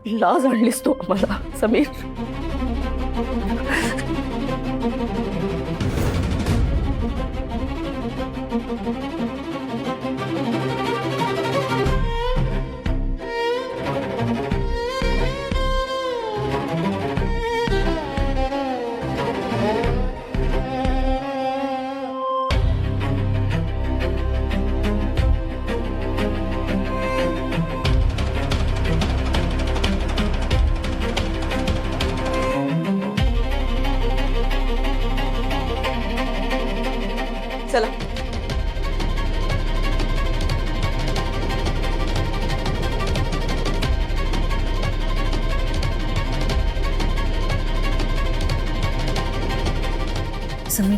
लाज आणलीस तू आम्हाला समीर. चला. समीर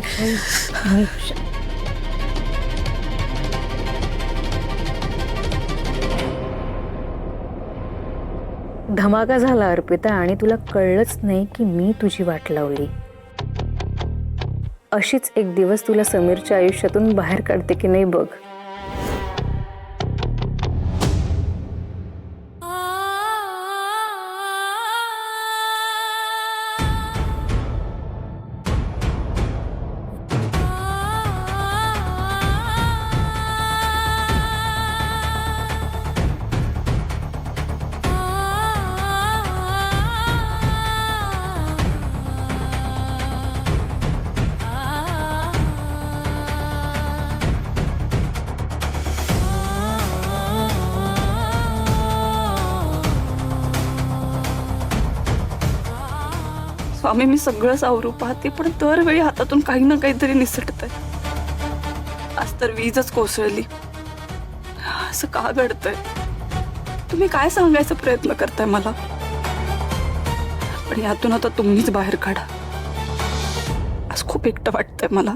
धमाका झाला अर्पिता आणि तुला कळलंच नाही की मी तुझी वाट लावली. अशीच एक दिवस तुला समीरच्या आयुष्यातून बाहेर काढते की नाही बघ. स्वामी मी सगळंच आवरू पाहते पण दरवेळी हातातून काही ना काहीतरी निसटतंय. आज तर वीजच कोसळली. असं का घडतंय? तुम्ही काय सांगायचा प्रयत्न करताय मला? पण यातून आता तुम्हीच बाहेर काढा. आज खूप एकटं वाटतंय मला.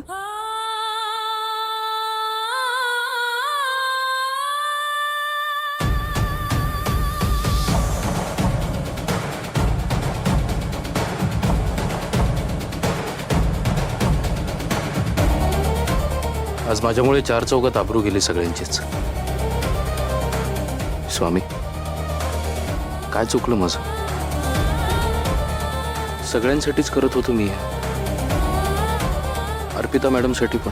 आज माझ्यामुळे चार चौकात आबरू गेली सगळ्यांचीच. स्वामी काय चुकलं माझं? सगळ्यांसाठीच करत होतो मी, अर्पिता मॅडमसाठी पण.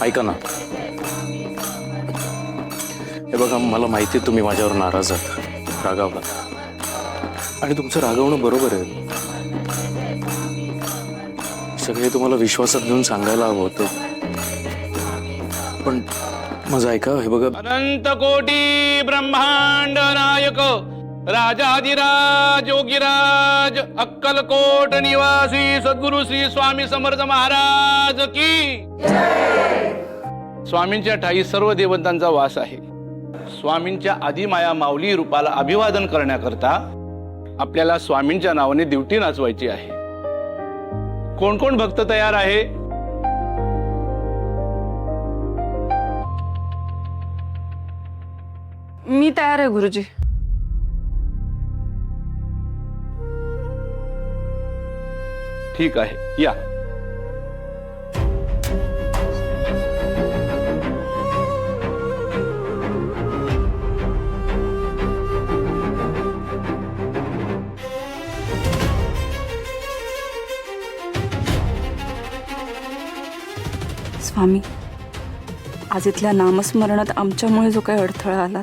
ऐका ना, हे बघा मला माहिती आहे तुम्ही माझ्यावर नाराज आहात, रागावलात आणि तुमचं रागवणं बरोबर आहे. सगळे तुम्हाला विश्वासात घेऊन सांगायला हवं होतं, पण माझं ऐका. हे बघा, अनंत कोटी ब्रह्मांड नायक राजाधिराज योगीराज अक्कलकोट निवासी सद्गुरु श्री स्वामी समर्थ महाराज की स्वामींच्या ठाई सर्व देवतांचा वास आहे. स्वामींच्या आदिमाया माऊली रूपाला अभिवादन करण्याकरता आपल्याला स्वामींच्या नावाने दिवटी नाचवायची आहे. कोण कोण भक्त तयार आहे? मी तयार आहे गुरुजी. ठीक आहे, या. स्वामी, आज इथल्या नामस्मरणात आमच्यामुळे जो काही अडथळा आला